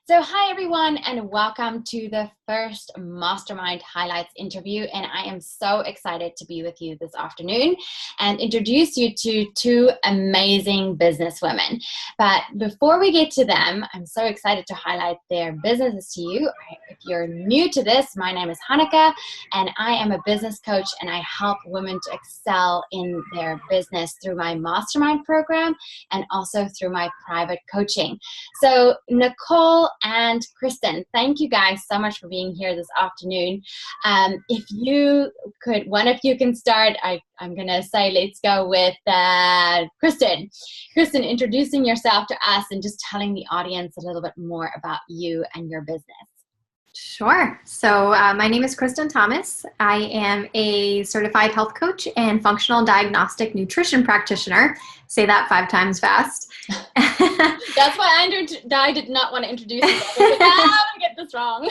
So hi everyone, and welcome to the first Mastermind Highlights interview. And I am so excited to be with you this afternoon and introduce you to two amazing businesswomen. But before we get to them, I'm so excited to highlight their businesses to you. If you're new to this, my name is Hanneke, and I am a business coach, and I help women to excel in their business through my Mastermind program and also through my private coaching. So Nicole and Kristen, thank you guys so much for being here this afternoon. If you could, one of you can start. I'm going to say let's go with Kristen. Kristen, introducing yourself to us and just telling the audience a little bit more about you and your business. Sure. So my name is Kristin Thomas. I am a certified health coach and functional diagnostic nutrition practitioner. Say that 5 times fast. That's why I did not want to introduce you. I'm going to get this wrong.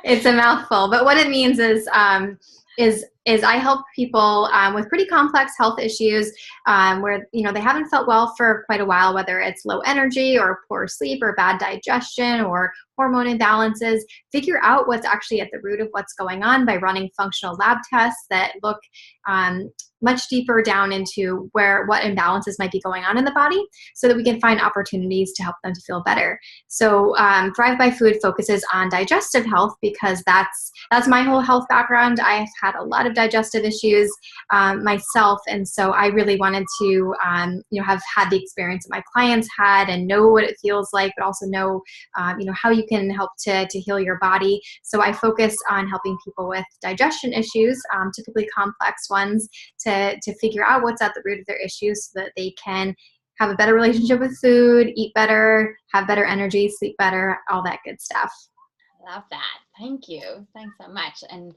It's a mouthful, but what it means is I help people with pretty complex health issues where they haven't felt well for quite a while, whether it's low energy or poor sleep or bad digestion or hormone imbalances. Figure out what's actually at the root of what's going on by running functional lab tests that look much deeper down into what imbalances might be going on in the body, so that we can find opportunities to help them to feel better. So Thrive by Food focuses on digestive health because that's my whole health background. I've had a lot of digestive issues myself, and so I really wanted to have had the experience that my clients had and know what it feels like, but also know how you can help to heal your body. So I focus on helping people with digestion issues, typically complex ones, to figure out what's at the root of their issues so that they can have a better relationship with food, eat better, have better energy, sleep better, all that good stuff. I love that. Thank you. Thanks so much. And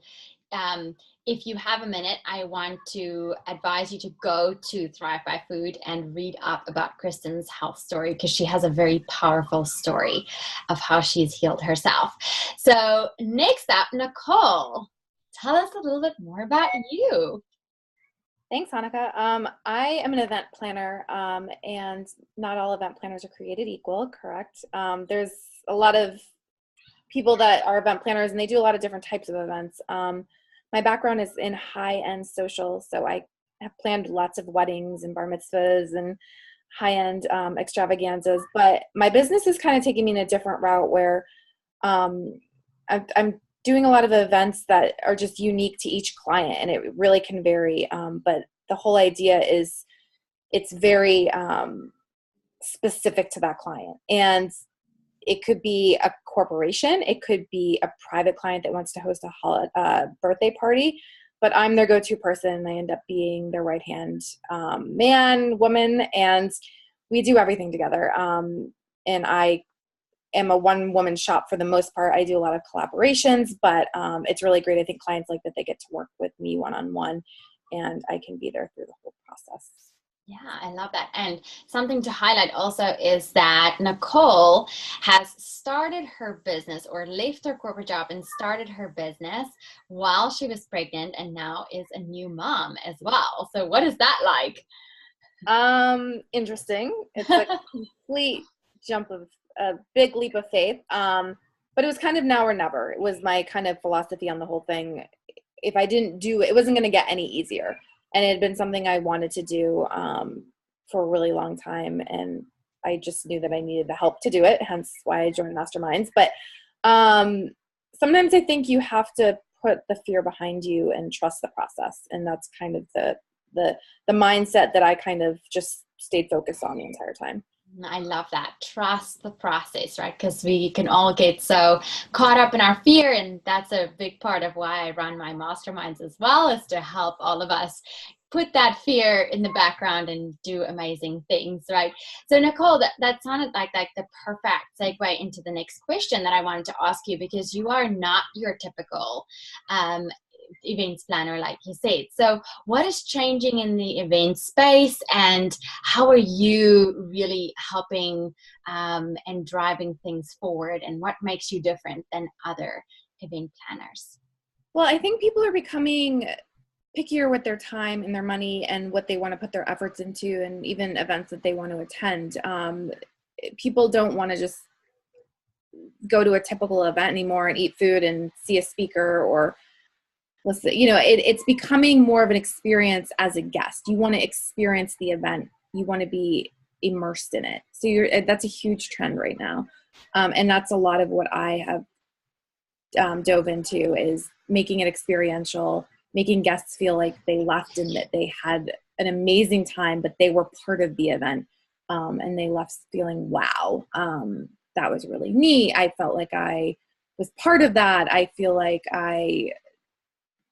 if you have a minute, I want to advise you to go to Thrive by Food and read up about Kristen's health story, because she has a very powerful story of how she's healed herself. So next up, Nicole, tell us a little bit more about you. Thanks, Hanneke. I am an event planner, and not all event planners are created equal, correct? There's a lot of people that are event planners, and they do a lot of different types of events. My background is in high-end social, so I have planned lots of weddings and bar mitzvahs and high-end extravaganzas, but my business is kind of taking me in a different route where I'm doing a lot of events that are just unique to each client, and it really can vary. But the whole idea is it's very specific to that client. And it could be a corporation. It could be a private client that wants to host a birthday party, but I'm their go-to person, and I end up being their right-hand man, woman, and we do everything together. And I am a one-woman shop for the most part. I do a lot of collaborations, but it's really great. I think clients like that they get to work with me one-on-one, and I can be there through the whole process. Yeah, I love that. And something to highlight also is that Nicole has started her business, or left her corporate job and started her business while she was pregnant, and now is a new mom as well. So what is that like? Interesting. It's a complete a big leap of faith. But it was kind of now or never. It was my kind of philosophy on the whole thing. If I didn't do it, it wasn't going to get any easier. And it had been something I wanted to do for a really long time. And I just knew that I needed the help to do it, hence why I joined Masterminds. But sometimes I think you have to put the fear behind you and trust the process. And that's kind of the mindset that I kind of just stayed focused on the entire time. I love that. Trust the process, right? Because we can all get so caught up in our fear, and that's a big part of why I run my masterminds as well, is to help all of us put that fear in the background and do amazing things, right? So Nicole, that sounded like the perfect segue into the next question that I wanted to ask you, because you are not your typical events planner, like you said. So what is changing in the event space, and how are you really helping and driving things forward, and what makes you different than other event planners? Well, I think people are becoming pickier with their time and their money and what they want to put their efforts into, and even events that they want to attend. People don't want to just go to a typical event anymore and eat food and see a speaker or listen. It's becoming more of an experience as a guest. You want to experience the event. You want to be immersed in it. So that's a huge trend right now. And that's a lot of what I have dove into, is making it experiential, making guests feel like they left and that they had an amazing time, but they were part of the event. And they left feeling, wow, that was really neat. I felt like I was part of that. I feel like I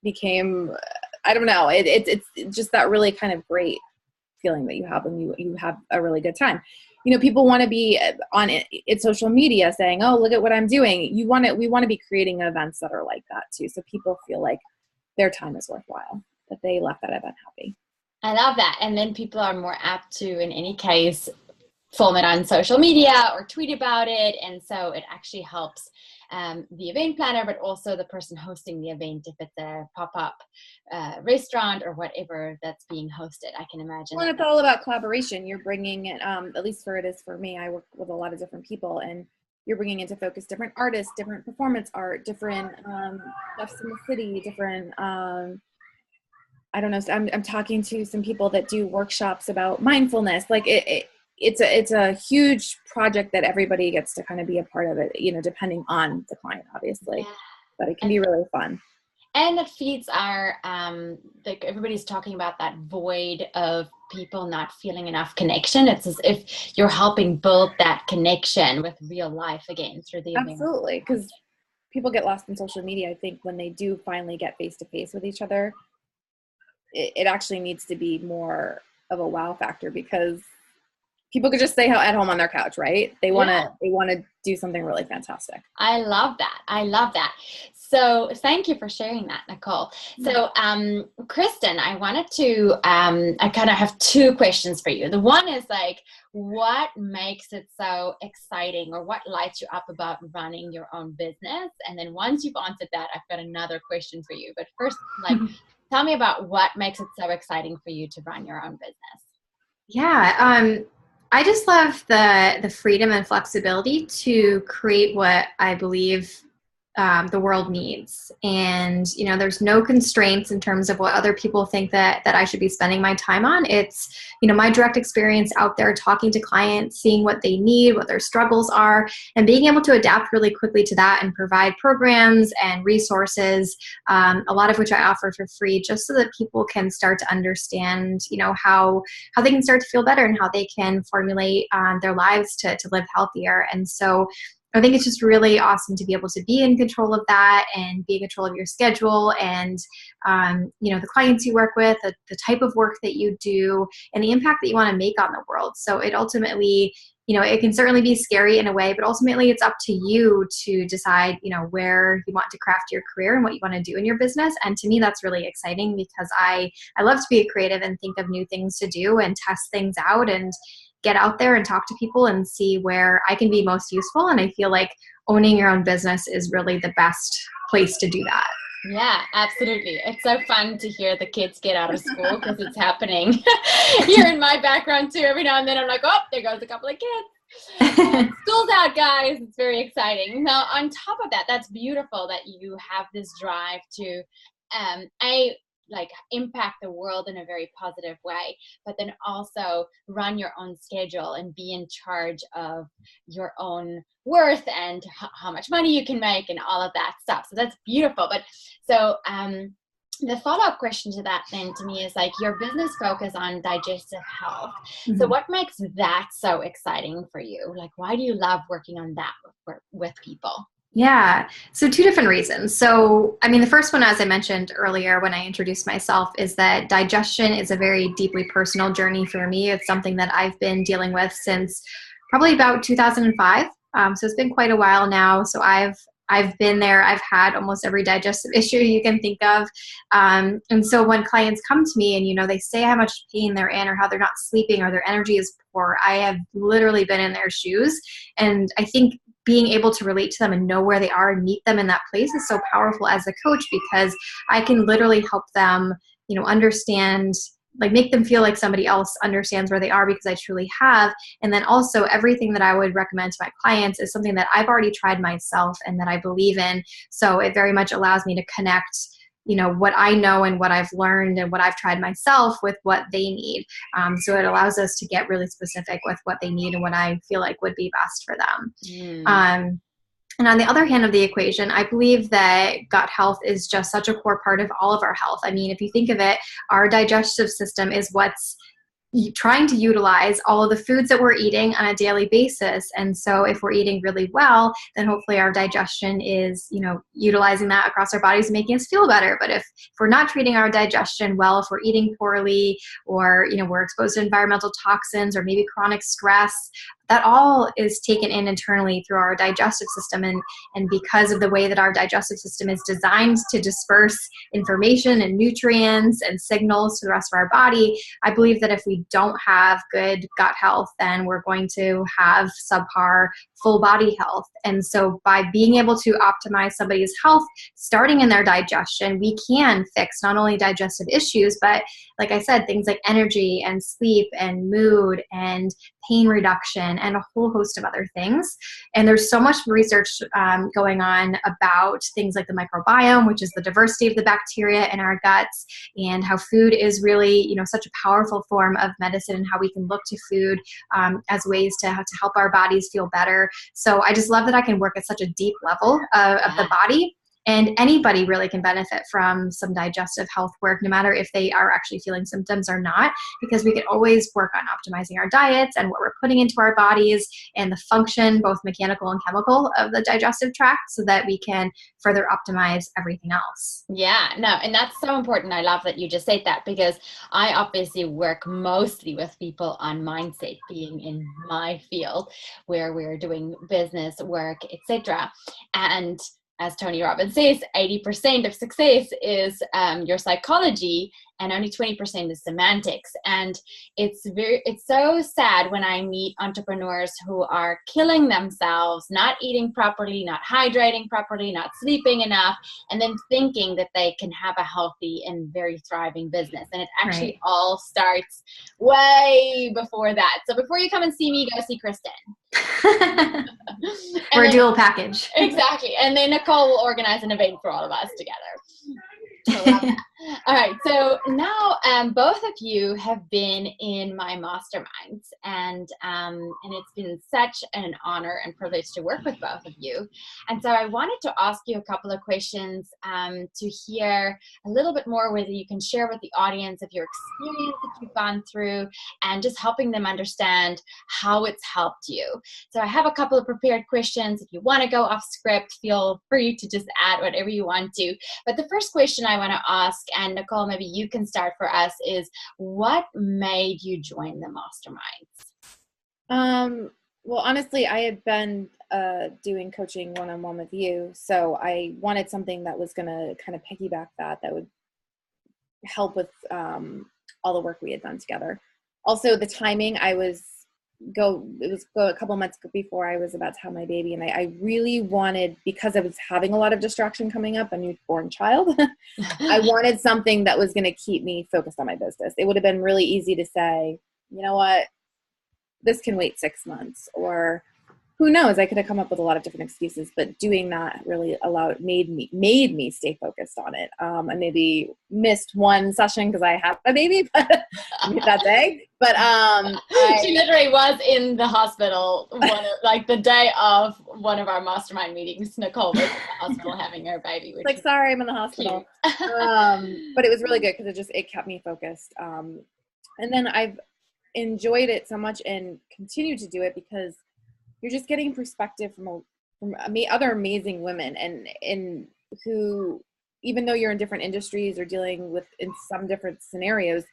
became, I don't know, it's just that really kind of great feeling that you have when you have a really good time. People want to be on it social media saying, oh, look at what I'm doing. We want to be creating events that are like that too. So people feel like their time is worthwhile, that they left that event happy. I love that. And then people are more apt to, in any case, film it on social media or tweet about it. And so it actually helps the event planner, but also the person hosting the event, if it's a pop-up restaurant or whatever that's being hosted. I can imagine. Well, it's all about collaboration. You're bringing it, at least it is for me. I work with a lot of different people, and you're bringing into focus different artists, different performance art, different stuffs in the city, different, I don't know. I'm talking to some people that do workshops about mindfulness. Like it's a huge project that everybody gets to kind of be a part of it, depending on the client, obviously. Yeah. But it can be really fun. And it feeds our, like everybody's talking about that void of people not feeling enough connection. It's as if you're helping build that connection with real life again through the event. Absolutely, because people get lost in social media. I think when they do finally get face-to-face with each other, it actually needs to be more of a wow factor, because people could just stay at home on their couch, right? They want to do something really fantastic. I love that. So thank you for sharing that, Nicole. So Kristen, I wanted to, I kind of have two questions for you. The one is like, what makes it so exciting, or what lights you up about running your own business? And then once you've answered that, I've got another question for you. But first, tell me about what makes it so exciting for you to run your own business. Yeah. I just love the freedom and flexibility to create what I believe the world needs. And, there's no constraints in terms of what other people think that I should be spending my time on. It's, my direct experience out there talking to clients, seeing what they need, what their struggles are, and being able to adapt really quickly to that and provide programs and resources, a lot of which I offer for free, just so that people can start to understand, how they can start to feel better and how they can formulate their lives to live healthier. And so I think it's just really awesome to be able to be in control of that and be in control of your schedule and, the clients you work with, the type of work that you do, and the impact that you want to make on the world. So it ultimately, it can certainly be scary in a way, but ultimately it's up to you to decide, where you want to craft your career and what you want to do in your business. And to me, that's really exciting, because I love to be a creative and think of new things to do and test things out and get out there and talk to people and see where I can be most useful. And I feel like owning your own business is really the best place to do that. Yeah, absolutely. It's so fun to hear the kids get out of school, because it's happening here in my background too. Every now and then I'm like, oh, there goes a couple of kids. School's out, guys. It's very exciting. Now, on top of that, that's beautiful that you have this drive to impact the world in a very positive way, but then also run your own schedule and be in charge of your own worth and how much money you can make and all of that stuff. So that's beautiful. But so the follow-up question to that then to me is like, your business focus on digestive health. Mm-hmm. So what makes that so exciting for you? Like, why do you love working on that with people? Yeah. So two different reasons. So, the first one, as I mentioned earlier when I introduced myself, is that digestion is a very deeply personal journey for me. It's something that I've been dealing with since probably about 2005. So it's been quite a while now. So I've been there. I've had almost every digestive issue you can think of. And so when clients come to me and, they say how much pain they're in or how they're not sleeping or their energy is poor, I have literally been in their shoes. And I think being able to relate to them and know where they are and meet them in that place is so powerful as a coach, because I can literally help them, understand like make them feel like somebody else understands where they are, because I truly have. And then also everything that I would recommend to my clients is something that I've already tried myself and that I believe in. So it very much allows me to connect, you know, what I know and what I've learned and what I've tried myself with what they need. So it allows us to get really specific with what they need and what I feel like would be best for them. And on the other hand of the equation, I believe that gut health is just such a core part of all of our health. I mean, if you think of it, our digestive system is what's trying to utilize all of the foods that we're eating on a daily basis. And so if we're eating really well, then hopefully our digestion is, you know, utilizing that across our bodies, making us feel better. But if we're not treating our digestion well, if we're eating poorly, or, you know, we're exposed to environmental toxins or maybe chronic stress, that all is taken in internally through our digestive system. And because of the way that our digestive system is designed to disperse information and nutrients and signals to the rest of our body, I believe that if we don't have good gut health, then we're going to have subpar full body health. And so by being able to optimize somebody's health, starting in their digestion, we can fix not only digestive issues, but like I said, things like energy and sleep and mood and pain reduction and a whole host of other things. And there's so much research going on about things like the microbiome, which is the diversity of the bacteria in our guts, and how food is really, you know, such a powerful form of medicine, and how we can look to food as ways to help our bodies feel better. So I just love that I can work at such a deep level of the body. And anybody really can benefit from some digestive health work, no matter if they are actually feeling symptoms or not, because we can always work on optimizing our diets and what we're putting into our bodies and the function, both mechanical and chemical, of the digestive tract, so that we can further optimize everything else. Yeah, no, and that's so important. I love that you just said that, because I obviously work mostly with people on mindset, being in my field where we're doing business work, etc. And as Tony Robbins says, 80% of success is your psychology, and only 20% is semantics. And it's so sad when I meet entrepreneurs who are killing themselves, not eating properly, not hydrating properly, not sleeping enough, and then thinking that they can have a healthy and very thriving business. And it actually all starts way before that. So before you come and see me, go see Kristen. We're a dual package. Exactly. And then Nicole will organize an event for all of us together. All right. So now both of you have been in my masterminds, and it's been such an honor and privilege to work with both of you. And so I wanted to ask you a couple of questions to hear a little bit more, whether you can share with the audience of your experience that you've gone through, and just helping them understand how it's helped you. So I have a couple of prepared questions. If you want to go off script, feel free to just add whatever you want to. But the first question I want to ask, and Nicole, maybe you can start for us, is what made you join the Masterminds? Well, honestly, I had been doing coaching one-on-one with you, so I wanted something that was going to kind of piggyback that would help with all the work we had done together. Also, the timing, it was a couple months before I was about to have my baby, and I really wanted, because I was having a lot of distraction coming up, a newborn child, I wanted something that was going to keep me focused on my business. It would have been really easy to say, you know what, this can wait 6 months, or who knows, I could have come up with a lot of different excuses, but doing that really made me stay focused on it. I maybe missed one session because I had a baby that day, but she literally was in the hospital the day of one of our mastermind meetings. Nicole was in the hospital having her baby. Which like, sorry, I'm in the hospital. But it was really good because it kept me focused. And then I've enjoyed it so much and continue to do it because you're just getting perspective from other amazing women and who, even though you're in different industries or dealing with in some different scenarios,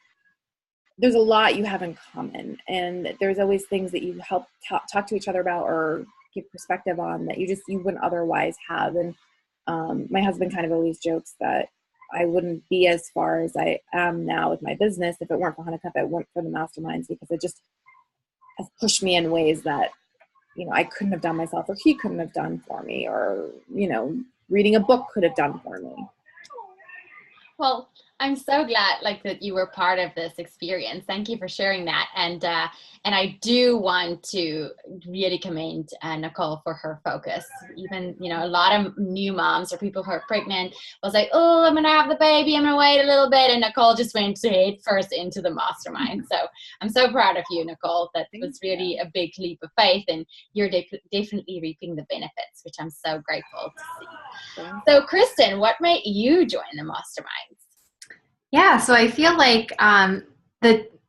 there's a lot you have in common, and there's always things that you help talk to each other about or give perspective on that you wouldn't otherwise have. And my husband kind of always jokes that I wouldn't be as far as I am now with my business if it weren't for Hanukkah, if it weren't for the Masterminds, because it just has pushed me in ways that, you know, I couldn't have done myself, or he couldn't have done for me, or, you know, reading a book could have done for me. Well, I'm so glad like that you were part of this experience. Thank you for sharing that. And I do want to really commend Nicole for her focus. Even, you know, a lot of new moms or people who are pregnant was like, oh, I'm going to have the baby. I'm going to wait a little bit. And Nicole just went head first into the mastermind. So I'm so proud of you, Nicole. That was really a big leap of faith, and you're definitely reaping the benefits, which I'm so grateful to see. So Kristen, what made you join the masterminds? Yeah, so I feel like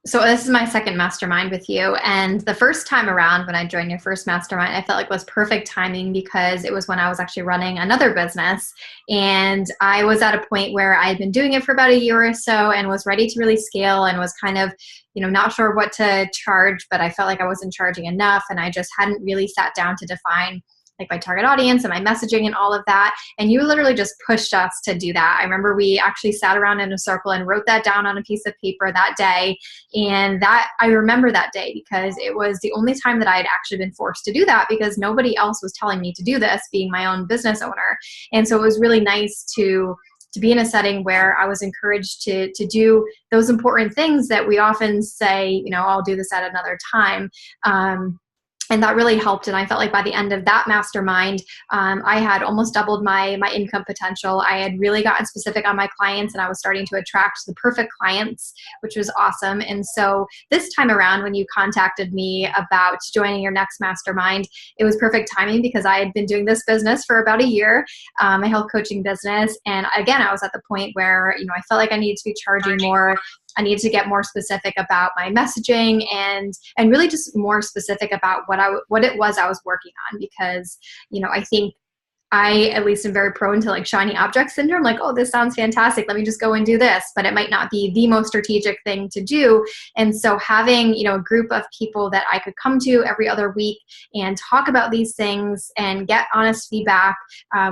so this is my second mastermind with you, and the first time around when I joined your first mastermind, I felt like it was perfect timing because it was when I was actually running another business, and I was at a point where I had been doing it for about a year or so and was ready to really scale and was kind of, you know, not sure what to charge, but I felt like I wasn't charging enough, and I just hadn't really sat down to define like my target audience and my messaging and all of that. And you literally just pushed us to do that. I remember we actually sat around in a circle and wrote that down on a piece of paper that day. And that I remember that day because it was the only time that I had actually been forced to do that because nobody else was telling me to do this, being my own business owner. And so it was really nice to be in a setting where I was encouraged to do those important things that we often say, you know, I'll do this at another time. And that really helped. And I felt like by the end of that mastermind, I had almost doubled my income potential. I had really gotten specific on my clients, and I was starting to attract the perfect clients, which was awesome. And so this time around, when you contacted me about joining your next mastermind, it was perfect timing because I had been doing this business for about a year, my health coaching business. And again, I was at the point where, you know, I felt like I needed to be charging more. I needed to get more specific about my messaging and really just more specific about what it was I was working on, because, you know, I think I at least am very prone to like shiny object syndrome, like, oh, this sounds fantastic, let me just go and do this, but it might not be the most strategic thing to do. And so having, you know, a group of people that I could come to every other week and talk about these things and get honest feedback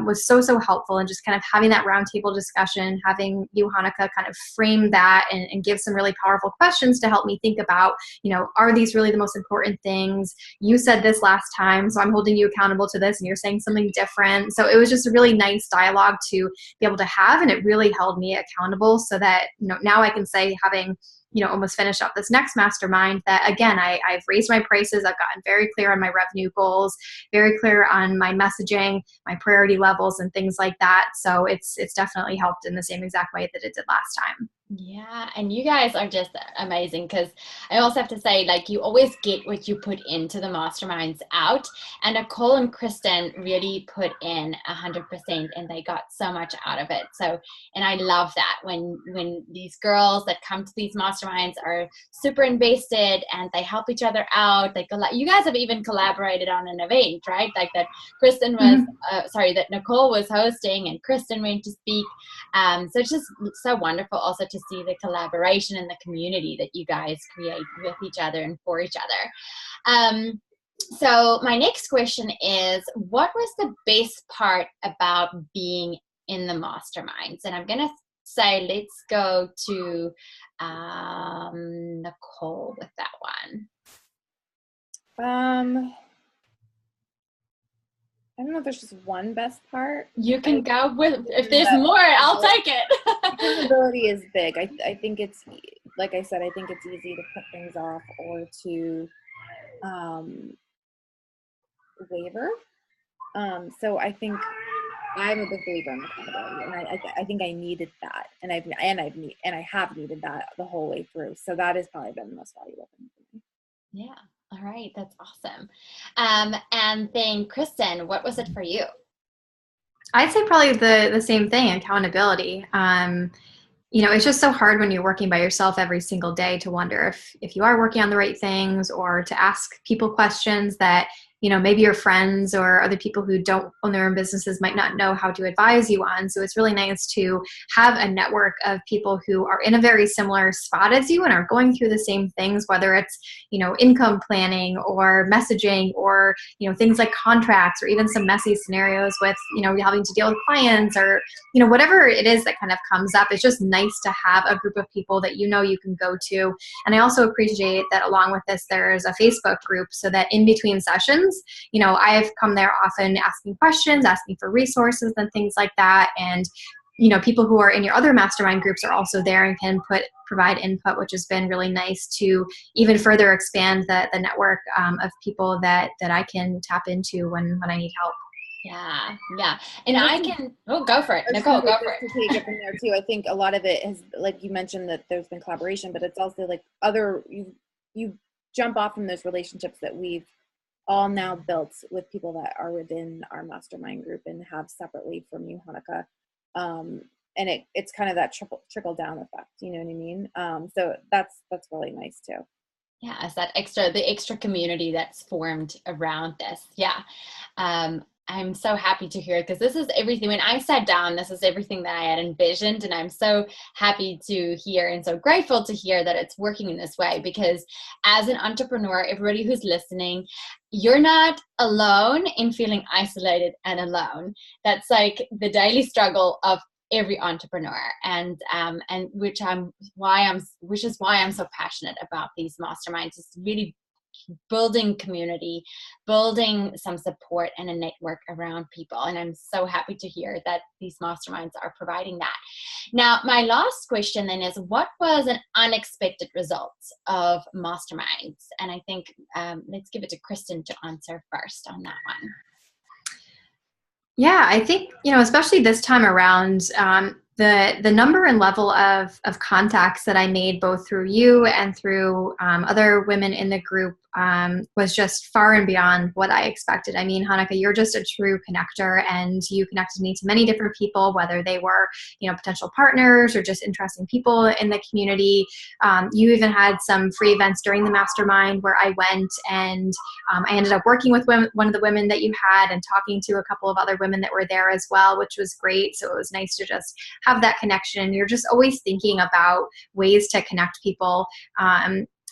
was so helpful. And just kind of having that roundtable discussion, having you, Hanukkah, kind of frame that and give some really powerful questions to help me think about, you know, are these really the most important things? You said this last time, so I'm holding you accountable to this, and you're saying something different. So it was just a really nice dialogue to be able to have, and it really held me accountable so that, you know, now I can say, having, you know, almost finished up this next mastermind, that again, I've raised my prices. I've gotten very clear on my revenue goals, very clear on my messaging, my priority levels, and things like that. So it's definitely helped in the same exact way that it did last time. Yeah, and you guys are just amazing, because I also have to say, like, you always get what you put into the masterminds out, and Nicole and Kristen really put in 100%, and they got so much out of it. So, and I love that when these girls that come to these masterminds are super invested and they help each other out. Like, you guys have even collaborated on an event, right? Like that Kristen was, that Nicole was hosting and Kristen went to speak. So it's just so wonderful also to see the collaboration and the community that you guys create with each other and for each other. So my next question is, what was the best part about being in the masterminds? And I'm going to say, let's go to Nicole with that one. I don't know if there's just one best part. You can go with, if there's more, I'll take it. Accountability is big. I think it's, like I said, I think it's easy to put things off or to waver. So I think I'm a big believer in accountability, and I think I needed that, and I have needed that the whole way through. So that has probably been the most valuable thing for me. Yeah. All right. That's awesome. And then Kristen, what was it for you? I'd say probably the same thing, accountability. You know, it's just so hard when you're working by yourself every single day to wonder if you are working on the right things, or to ask people questions that, you know, maybe your friends or other people who don't own their own businesses might not know how to advise you on. So it's really nice to have a network of people who are in a very similar spot as you and are going through the same things, whether it's, you know, income planning or messaging, or, you know, things like contracts, or even some messy scenarios with, you know, having to deal with clients, or, you know, whatever it is that kind of comes up. It's just nice to have a group of people that, you know, you can go to. And I also appreciate that along with this, there's a Facebook group, so that in between sessions, you know, I've come there often asking questions, asking for resources and things like that. And people who are in your other mastermind groups are also there and can provide input, which has been really nice to even further expand the network of people that I can tap into when I need help. Yeah. And I can, go for it. Nicole, go for it. To take it from there too. I think a lot of it has, like you mentioned, that there's been collaboration, but it's also like you jump off from those relationships that we've all now built with people that are within our mastermind group and have separately from you, Hanukkah. And it's kind of that trickle down effect, you know what I mean? So that's really nice too. Yeah, it's the extra community that's formed around this. Yeah. I'm so happy to hear it, because this is everything. When I sat down, this is everything that I had envisioned, and I'm so happy to hear and so grateful to hear that it's working in this way, because as an entrepreneur, everybody who's listening, you're not alone in feeling isolated and alone. That's like the daily struggle of every entrepreneur, and which is why I'm so passionate about these masterminds. It's really building community, building some support and a network around people. And I'm so happy to hear that these masterminds are providing that. Now, my last question then is, what was an unexpected result of masterminds? And I think let's give it to Kristen to answer first on that one. Yeah, I think, especially this time around, the number and level of contacts that I made both through you and through other women in the group was just far and beyond what I expected. I mean, Hanukkah, you're just a true connector, and you connected me to many different people, whether they were, potential partners or just interesting people in the community. You even had some free events during the mastermind where I went, and I ended up working with one of the women that you had and talking to a couple of other women that were there as well, which was great. So it was nice to just have that connection. You're just always thinking about ways to connect people.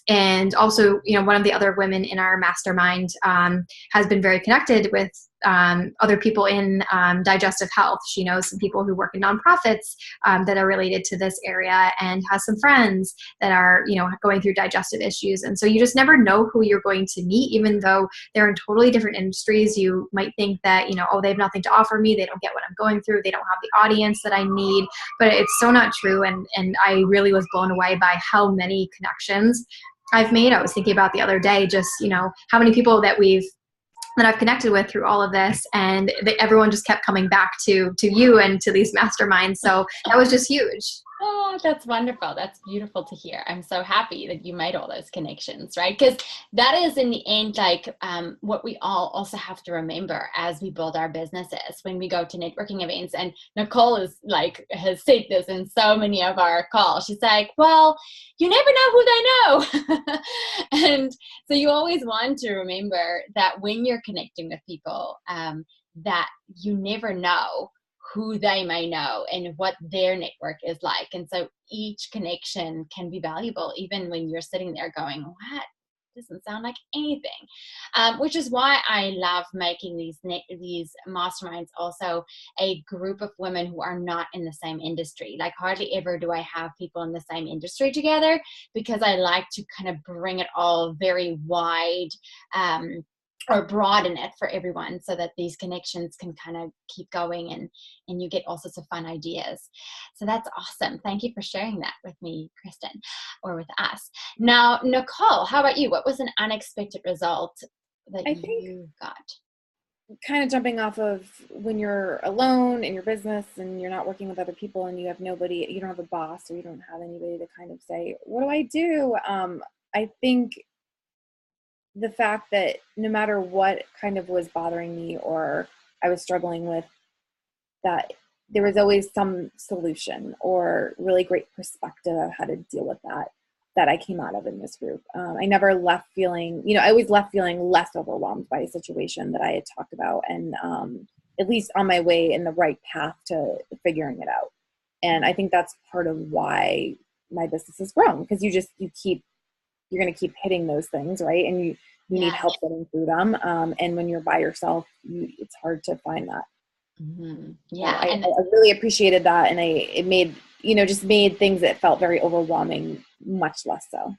And also, one of the other women in our mastermind has been very connected with other people in digestive health. She knows some people who work in nonprofits that are related to this area, and has some friends that are, going through digestive issues. And so you just never know who you're going to meet, even though they're in totally different industries. You might think that, they have nothing to offer me. They don't get what I'm going through. They don't have the audience that I need, but it's so not true. And I really was blown away by how many connections I've made. I was thinking about the other day, just, how many people that I've connected with through all of this, and everyone just kept coming back to you and to these masterminds. So that was just huge. Oh, that's wonderful. That's beautiful to hear. I'm so happy that you made all those connections, right? Because that is in the end, like what we all also have to remember as we build our businesses when we go to networking events. And Nicole has said this in so many of our calls. She's like, well, you never know who they know. And so you always want to remember that when you're connecting with people, that you never know who they may know and what their network is like. And so each connection can be valuable, even when you're sitting there going, what? Doesn't sound like anything. Which is why I love making these masterminds also a group of women who are not in the same industry. Like hardly ever do I have people in the same industry together, because I like to kind of bring it all very wide, or broaden it for everyone, so that these connections can kind of keep going, and you get all sorts of fun ideas. So that's awesome. Thank you for sharing that with me, Kristen, or with us. Now, Nicole, how about you? What was an unexpected result that you got? Kind of jumping off of when you're alone in your business and you're not working with other people, and you have nobody, you don't have a boss, or you don't have anybody to kind of say, what do I do? I think the fact that no matter what kind of was bothering me or I was struggling with, that there was always some solution or really great perspective of how to deal with that I came out of in this group. I never left feeling, I always left feeling less overwhelmed by a situation that I had talked about, and at least on my way in the right path to figuring it out. And I think that's part of why my business has grown, because you're going to keep hitting those things, right? And you need help getting through them. And when you're by yourself, it's hard to find that. Mm-hmm. Yeah. So I really appreciated that. And it made, just made things that felt very overwhelming much less so.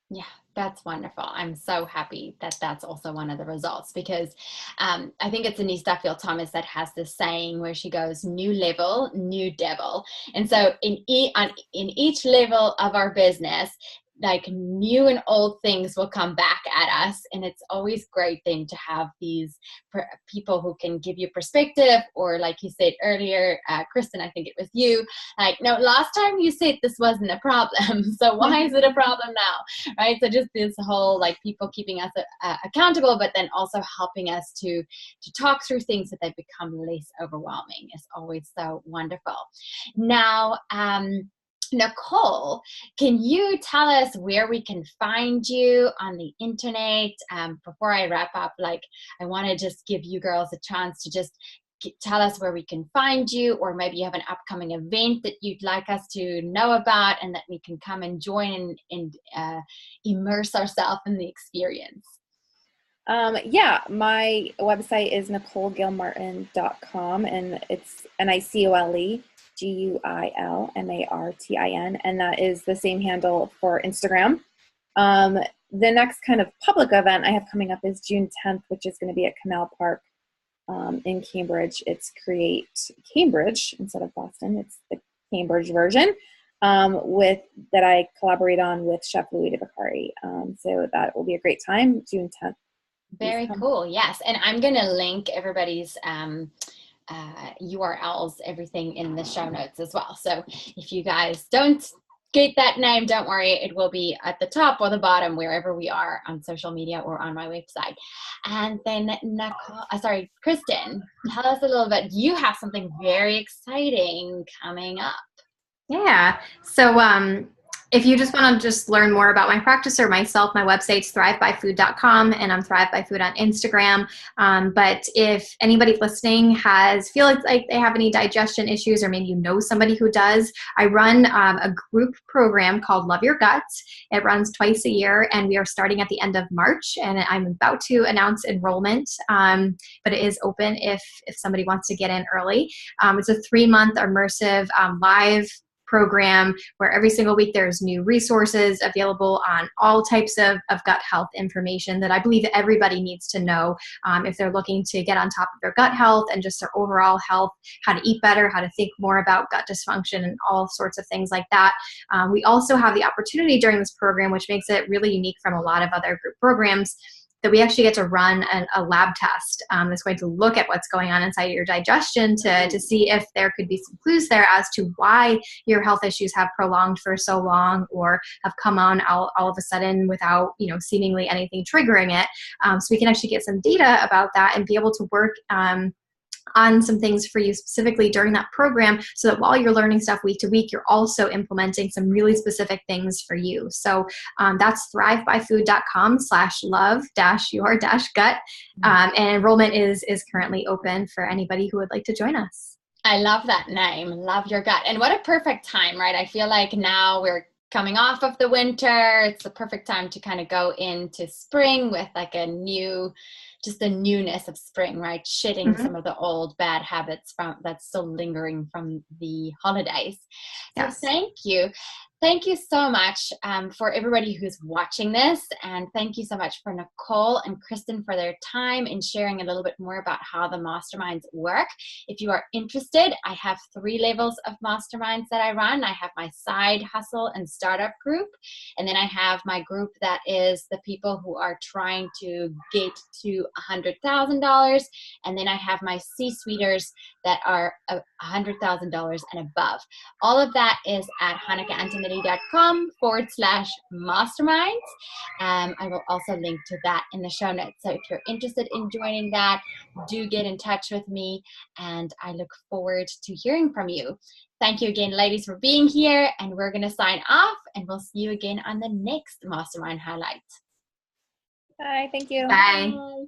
Yeah, That's wonderful. I'm so happy that that's also one of the results, because I think it's Nicole Thomas that has this saying where she goes, new level, new devil. And so in each level of our business, like new and old things will come back at us. And it's always great then to have these people who can give you perspective, or like you said earlier, Kristen, I think it was you, like, no, last time you said this wasn't a problem. So why is it a problem now? Right. So just this whole, like, people keeping us accountable, but then also helping us to talk through things that they become less overwhelming is always so wonderful. Now, Nicole, can you tell us where we can find you on the internet? Before I wrap up, like, I want to just give you girls a chance to just tell us where we can find you, or maybe you have an upcoming event that you'd like us to know about and that we can come and join and immerse ourselves in the experience. Yeah, my website is NicoleGuilmartin.com, and it's NicoleGuilmartin, and that is the same handle for Instagram. The next kind of public event I have coming up is June 10th, which is going to be at Canal Park in Cambridge. It's Create Cambridge instead of Boston. It's the Cambridge version that I collaborate on with Chef Louis de Beccari. So that will be a great time, June 10th. Very cool. Yes. And I'm going to link everybody's URLs, everything in the show notes as well. So if you guys don't get that name, don't worry. It will be at the top or the bottom, wherever we are on social media or on my website. And then Kristen, tell us a little bit. You have something very exciting coming up. Yeah. So if you just want to just learn more about my practice or myself, my website's thrivebyfood.com, and I'm Thrive by Food on Instagram. But if anybody listening feels like they have any digestion issues, or maybe you know somebody who does, I run a group program called Love Your Gut. It runs twice a year, and we are starting at the end of March, and I'm about to announce enrollment, but it is open if somebody wants to get in early. It's a 3-month immersive live program where every single week there's new resources available on all types of gut health information that I believe everybody needs to know if they're looking to get on top of their gut health and just their overall health, how to eat better, how to think more about gut dysfunction, and all sorts of things like that. We also have the opportunity during this program, which makes it really unique from a lot of other group programs, that we actually get to run a lab test that's going to look at what's going on inside your digestion to see if there could be some clues there as to why your health issues have prolonged for so long, or have come on all of a sudden without, seemingly anything triggering it. So we can actually get some data about that and be able to work on some things for you specifically during that program, so that while you're learning stuff week to week, you're also implementing some really specific things for you. So that's thrivebyfood.com/love-your-gut. And enrollment is currently open for anybody who would like to join us. I love that name, Love Your Gut. And what a perfect time, right? I feel like now we're coming off of the winter. It's the perfect time to kind of go into spring with like just the newness of spring, right? Shedding some of the old bad habits that's still lingering from the holidays. Yes. So thank you. Thank you so much for everybody who's watching this. And thank you so much for Nicole and Kristen for their time in sharing a little bit more about how the masterminds work. If you are interested, I have 3 levels of masterminds that I run. I have my side hustle and startup group. And then I have my group that is the people who are trying to get to $100,000. And then I have my C-suiters that are $100,000 and above. All of that is at hannikeantimony.com/masterminds. I will also link to that in the show notes. So if you're interested in joining that, do get in touch with me, and I look forward to hearing from you. Thank you again, ladies, for being here, and we're going to sign off, and we'll see you again on the next Mastermind Highlight. Bye. Thank you. Bye. Bye.